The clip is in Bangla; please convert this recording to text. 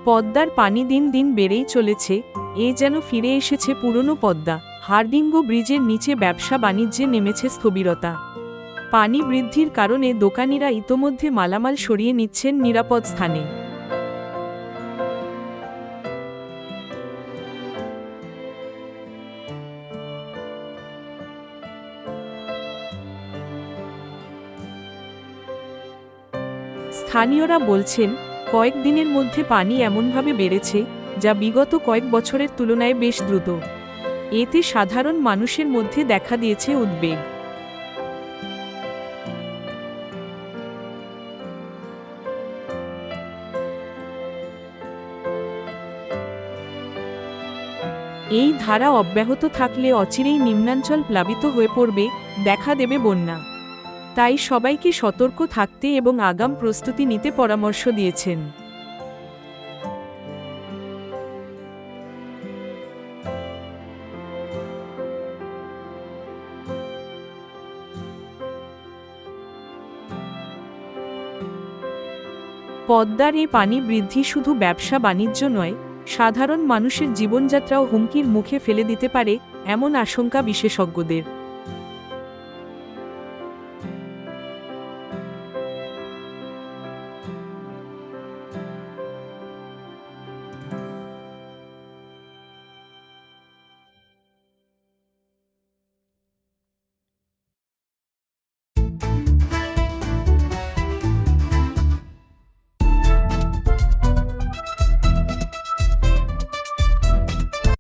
পদ্মার পানি দিন দিন বেড়েই চলেছে, এ যেন ফিরে এসেছে পুরনো পদ্মা। হার্ডিঙ্গো ব্রিজের নিচে ব্যবসা বাণিজ্যে নেমেছে স্থবিরতা। পানি বৃদ্ধির কারণে দোকানিরা ইতোমধ্যে মালামাল সরিয়ে নিচ্ছেন নিরাপদ স্থানে। স্থানীয়রা বলছেন, কয়েকদিনের মধ্যে পানি এমনভাবে বেড়েছে যা বিগত কয়েক বছরের তুলনায় বেশ দ্রুত। এতে সাধারণ মানুষের মধ্যে দেখা দিয়েছে উদ্বেগ। এই ধারা অব্যাহত থাকলে অচিরেই নিম্নাঞ্চল প্লাবিত হয়ে পড়বে, দেখা দেবে বন্যা। তাই সবাইকে সতর্ক থাকতে এবং আগাম প্রস্তুতি নিতে পরামর্শ দিয়েছেন। পদ্মার এই পানি বৃদ্ধি শুধু ব্যবসা বাণিজ্য নয়, সাধারণ মানুষের জীবনযাত্রাও হুমকির মুখে ফেলে দিতে পারে, এমন আশঙ্কা বিশেষজ্ঞদের।